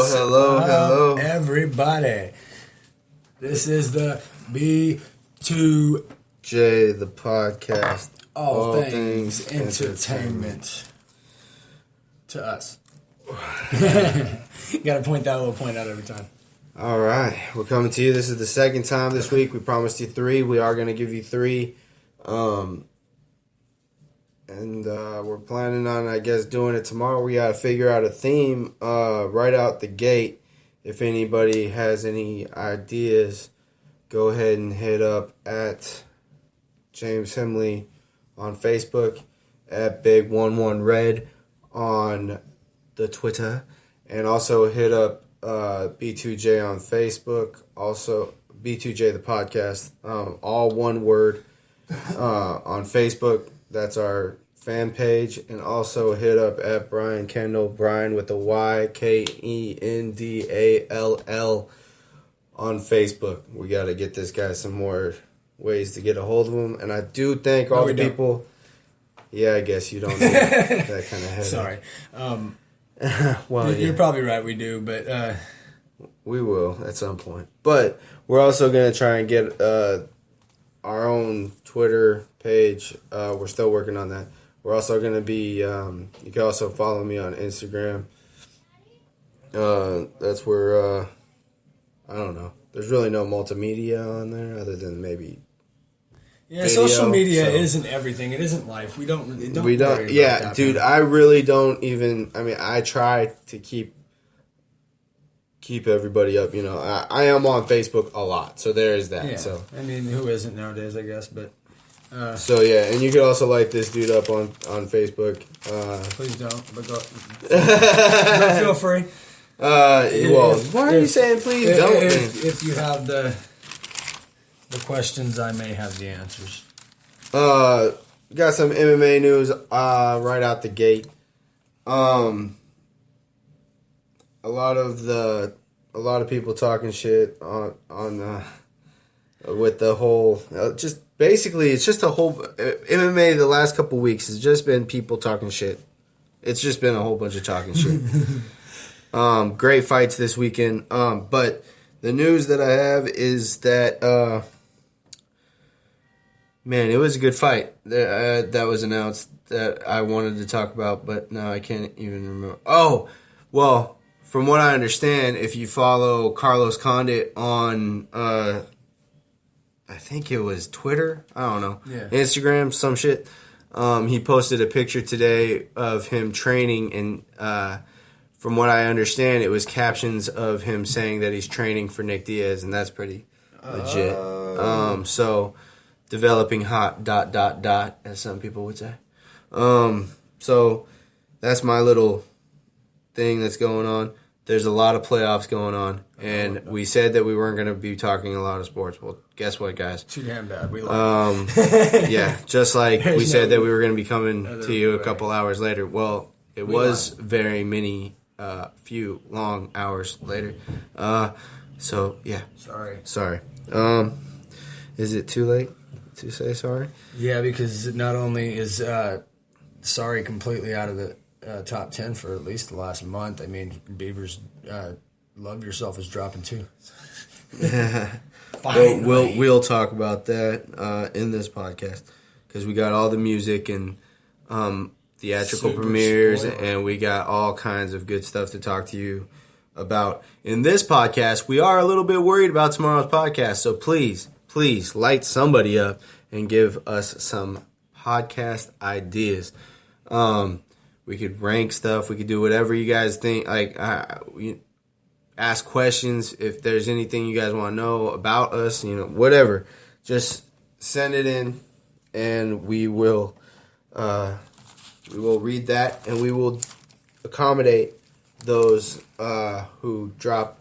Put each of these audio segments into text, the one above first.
Hello, everybody. This is the B2J, the podcast. All things entertainment. To us. You gotta point that little point out every time. All right, we're coming to you. This is the second time this week. We promised you 3. We are going to give you 3. And we're planning on, I guess, doing it tomorrow. We got to figure out a theme right out the gate. If anybody has any ideas, go ahead and hit up at James Himley on Facebook, at Big11Red on the Twitter, and also hit up B2J on Facebook, also B2J the podcast, all one word on Facebook. That's our fan page. And also hit up at Brian Kendall, Brian with the Y, Kendall on Facebook. We got to get this guy some more ways to get a hold of him. And I do thank all the people. Yeah, I guess you don't need that kind of headache. Sorry. Well, you're probably right, we do, but... we will at some point. But we're also going to try and get our own Twitter page. We're still working on that. We're also going to be... you can also follow me on Instagram. That's where... I don't know. There's really no multimedia on there other than maybe... Yeah, video, social media isn't everything. It isn't life. We don't worry about that, dude, I really don't even... I mean, I try to keep everybody up, you know. I am on Facebook a lot, so there is that. Yeah. So I mean, who isn't nowadays, I guess, but... so, yeah, and you can also like this dude up on Facebook. Please don't, but go... Don't feel free. Why are you saying please don't? If you have the questions, I may have the answers. Got some MMA news right out the gate. A lot of people talking shit on with the whole just basically it's just a whole MMA the last couple weeks has just been people talking shit. It's just been a whole bunch of talking shit. Great fights this weekend. But the news that I have is that man, it was a good fight that was announced that I wanted to talk about, but now I can't even remember. Oh, well, from what I understand, if you follow Carlos Condit on, I think it was Twitter, I don't know, Instagram, some shit, he posted a picture today of him training, and from what I understand, it was captions of him saying that he's training for Nick Diaz, and that's pretty legit. So... developing hot ... as some people would say. So that's my little thing that's going on. There's a lot of playoffs going on, and we said that we weren't going to be talking a lot of sports. Well, guess what, guys? Too damn bad. We yeah, just like we said that we were going to be coming to you a couple hours later. Well, it was very many, few long hours later. So yeah. Sorry. Is it too late to say sorry? Yeah, because not only is sorry completely out of the top 10 for at least the last month. I mean, Bieber's Love Yourself is dropping too. We'll talk about that in this podcast because we got all the music and theatrical premieres, and we got all kinds of good stuff to talk to you about in this podcast. We are a little bit worried about tomorrow's podcast, so please light somebody up and give us some podcast ideas. We could rank stuff. We could do whatever you guys think. Like, ask questions if there's anything you guys want to know about us. You know, whatever. Just send it in, and we will read that, and we will accommodate those who drop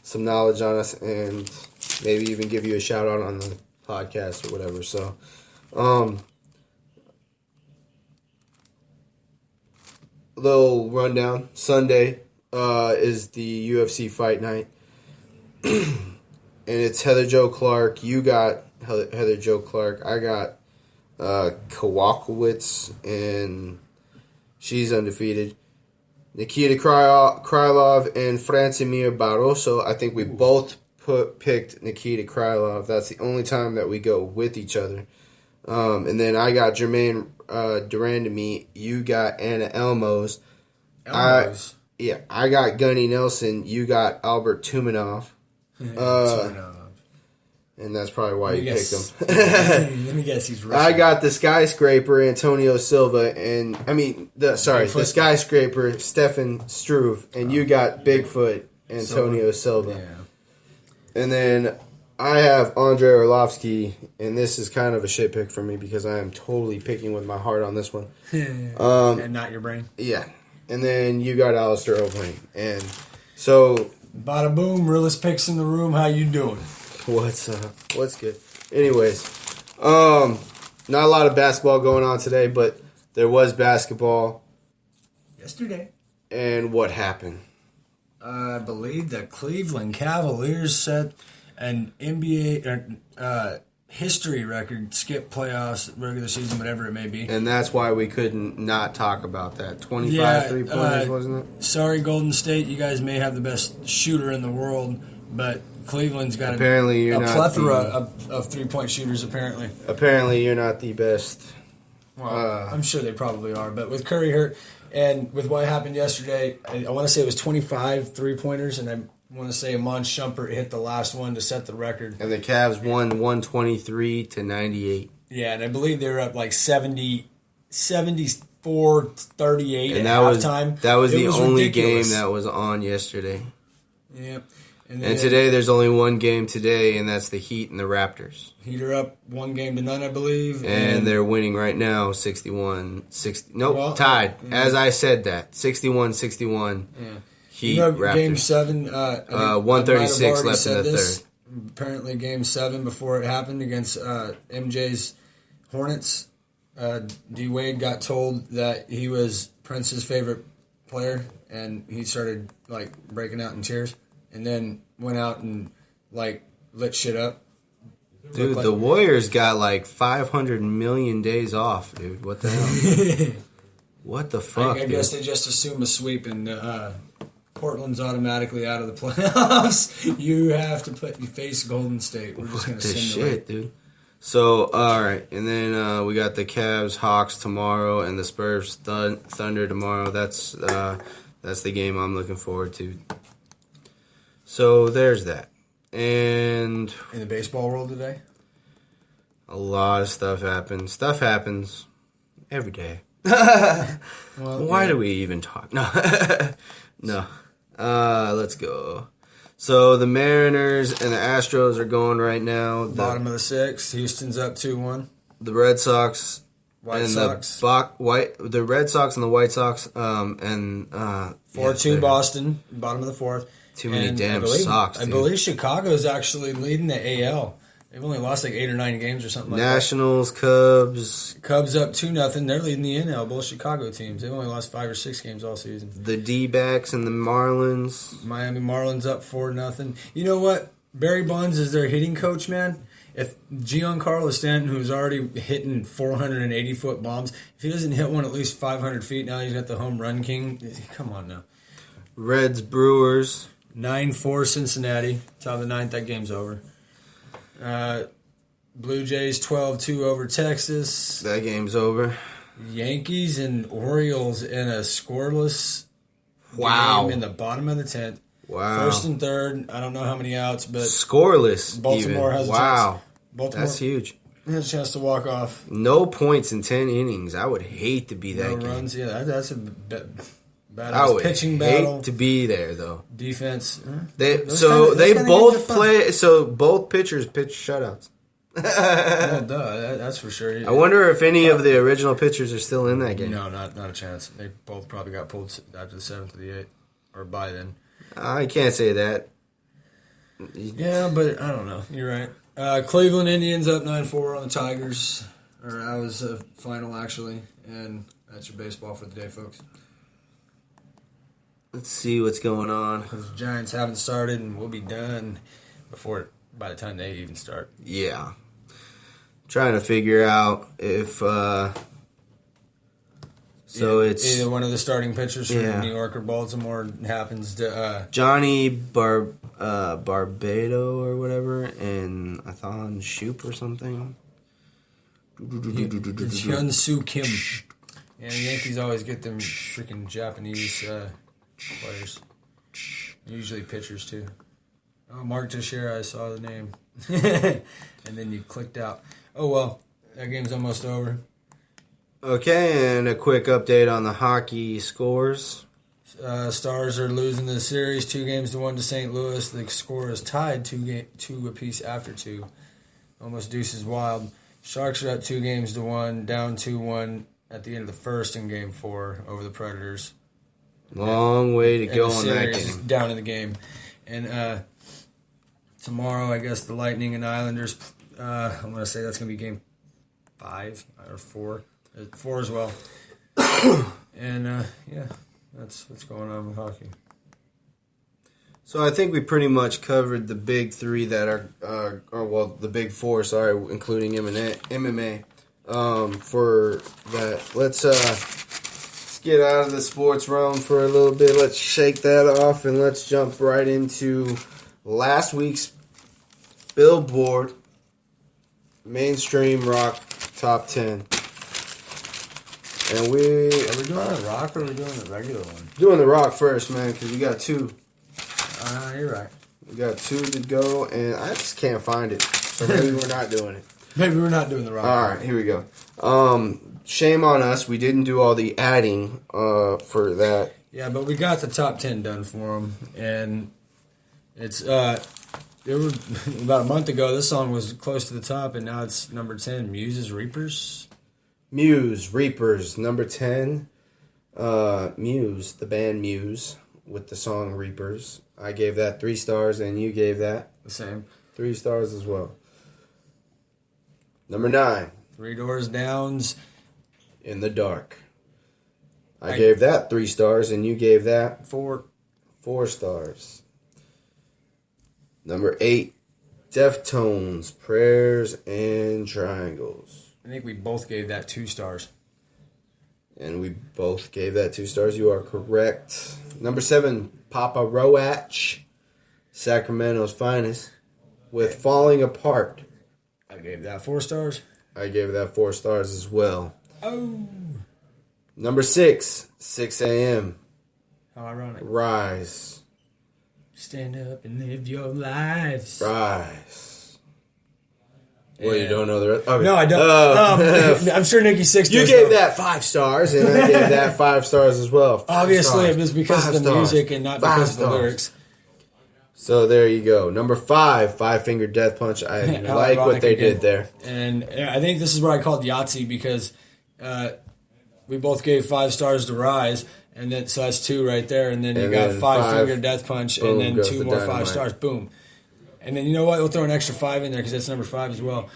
some knowledge on us, and maybe even give you a shout out on the podcast or whatever. So, little rundown. Sunday is the UFC fight night, and it's Heather Jo Clark. You got Heather Jo Clark. I got Kowalkiewicz, and she's undefeated. Nikita Krylov and Francimir Barroso. I think we both picked Nikita Krylov. That's the only time that we go with each other. And then I got Jermaine Durandamy. You got Anna Elmos. I got Gunny Nelson. You got Albert Tumanov. And that's probably why you picked him. Let me guess, he's Russian. I got the skyscraper, Antonio Silva, and the skyscraper, Stefan Struve, and you got Bigfoot, Antonio Silva. Yeah. And then I have Andrei Arlovsky, and this is kind of a shit pick for me because I am totally picking with my heart on this one. And not your brain. Yeah. And then you got Alistair Overeem. And so... Bada boom, realest picks in the room. How you doing? What's up? What's good? Anyways, not a lot of basketball going on today, but there was basketball. Yesterday. And what happened? I believe the Cleveland Cavaliers set an NBA history record, skip playoffs, regular season, whatever it may be. And that's why we couldn't not talk about that. 25 3-pointers, wasn't it? Sorry, Golden State, you guys may have the best shooter in the world, but Cleveland's got a plethora of three-point shooters, apparently. Apparently, you're not the best. Well, I'm sure they probably are, but with Curry hurt and with what happened yesterday, I want to say it was 25 three-pointers, and I want to say Iman Shumpert hit the last one to set the record. And the Cavs won 123-98. Yeah, and I believe they were up like 74-38 and at halftime. That was the only game that was on yesterday. Yep. And today there's only one game today, and that's the Heat and the Raptors. Heat are up 1-0, I believe. And they're winning right now, 61-60. Nope, tied. Yeah. As I said that, 61-61. Yeah. Heat, Raptors. Game 7, 136 left in the third. Apparently Game 7 before it happened against MJ's Hornets. D-Wade got told that he was Prince's favorite player, and he started breaking out in tears. And then went out and, lit shit up. Dude, the Warriors got, 500 million days off, dude. What the hell? What the fuck, I guess they just assume a sweep, and Portland's automatically out of the playoffs. You have to face Golden State. We're just going to simulate. Shit, dude. So, all right. And then we got the Cavs, Hawks tomorrow, and the Spurs, Thunder tomorrow. That's the game I'm looking forward to. So there's that. And in the baseball world today, a lot of stuff happens. Stuff happens every day. Why do we even talk? No. No. Let's go. So the Mariners and the Astros are going right now. Bottom of the sixth. Houston's up 2-1. The Red Sox. The Red Sox and the White Sox. 4-2 Boston. Bottom of the fourth. Too many damn Sox, dude. I believe Chicago's actually leading the AL. They've only lost 8 or 9 games or something like Nationals, Cubs. Cubs up 2-0. They're leading the NL. Both Chicago teams. They've only lost 5 or 6 games all season. The D-backs and the Marlins. Miami Marlins up 4-0. You know what? Barry Bonds is their hitting coach, man. If Giancarlo Stanton, who's already hitting 480-foot bombs, if he doesn't hit one at least 500 feet, now he's got the home run king. Come on now. Reds, Brewers. 9-4 Cincinnati. Top of the 9th, that game's over. Blue Jays 12-2 over Texas. That game's over. Yankees and Orioles in a scoreless game in the bottom of the 10th. Wow. First and third. I don't know how many outs, but scoreless. Baltimore has a chance. Wow. Baltimore that's huge. Has a chance to walk off. No points in 10 innings. I would hate to be that game. No runs. Yeah, that's a badass pitching battle. battle. Hate to be there though. Defense. Both pitchers pitch shutouts. Well, duh, that's for sure. I wonder if any of the original pitchers are still in that game. No, not a chance. They both probably got pulled after the 7th or the 8th, or by then. I can't say that. Yeah, but I don't know. You're right. Cleveland Indians up 9-4 on the Tigers. Or that was a final, actually. And that's your baseball for the day, folks. Let's see what's going on. The Giants haven't started, and we'll be done by the time they even start. Yeah. Trying to figure out if So it's either one of the starting pitchers from Yeah. New York or Baltimore happens to. Johnny Barbado or whatever, and Athan Shoop or something. It's Hyun-Soo Kim. Yeah, the Yankees always get them freaking Japanese players. Usually pitchers, too. Oh, Mark Teixeira, I saw the name. And then you clicked out. Oh, well, that game's almost over. Okay, and a quick update on the hockey scores. Stars are losing the series 2-1 to St. Louis. The score is tied 2 apiece after 2. Almost deuces wild. Sharks are up 2-1, down 2-1 at the end of the first in Game 4 over the Predators. Long way to go on that Series is game. down in the game. And tomorrow, I guess the Lightning and Islanders, I'm going to say that's going to be Game 5 or 4. 4 as well. And, yeah, that's what's going on with hockey. So I think we pretty much covered the big three that are, the big four, sorry, including MMA. For that, let's get out of the sports realm for a little bit. Let's shake that off and let's jump right into last week's Billboard Mainstream Rock Top 10. And Are we doing the rock or are we doing the regular one? doing the rock first, man, because we got two. You're right. We got two to go, and I just can't find it. So maybe we're not doing it. Maybe we're not doing the rock. All right, here we go. Shame on us. We didn't do all the adding for that. Yeah, but we got the top 10 done for them, and it's it was about a month ago. This song was close to the top, and now it's number 10. Muse's Reapers. Muse, Reapers, number 10. Muse, the band Muse, with the song Reapers. I gave that 3 stars, and you gave that The same. 3 stars as well. Number 9, Three Doors Down's. In the Dark. I gave that 3 stars, and you gave that 4. 4 stars. Number 8, Deftones, Prayers and Triangles. I think we both gave that 2 stars. And we both gave that 2 stars. You are correct. Number 7, Papa Roach, Sacramento's Finest, with Falling Apart. I gave that 4 stars. I gave that 4 stars as well. Oh. Number 6, 6 a.m. How ironic. Rise. Stand up and live your lives. Rise. Well, you don't know the rest? Okay. No, I don't. I'm sure Nikki Sixx You does, gave though. that 5 stars, and I gave that 5 stars as well. 5 Obviously, stars. it was because 5 of the stars. music and not 5 because of the stars. lyrics. So there you go. Number 5, Five Finger Death Punch. I How like what ironic they again. did there. And I think this is what I called Yahtzee because we both gave 5 stars to Rise, and then so that's 2 right there. And then you And got then 5 5, Finger Death Punch, boom, and then goes 2 the more 5 dynamite. stars. Boom. And then you know what? We'll throw an extra 5 in there because that's number 5 as well.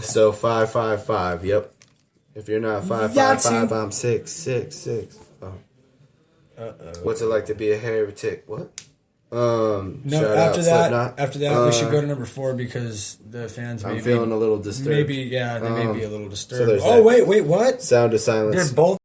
So 5, 5, 5. Yep. If you're not 5, 5, 5, I'm 6, 6, 6. Oh. What's it like to be a heretic? What? No, shout after out that, Slipknot. we should go to number 4 because the fans I'm feeling a little disturbed. Maybe, yeah, they may be a little disturbed. there's Oh, that. wait, what? Sound of silence. They're both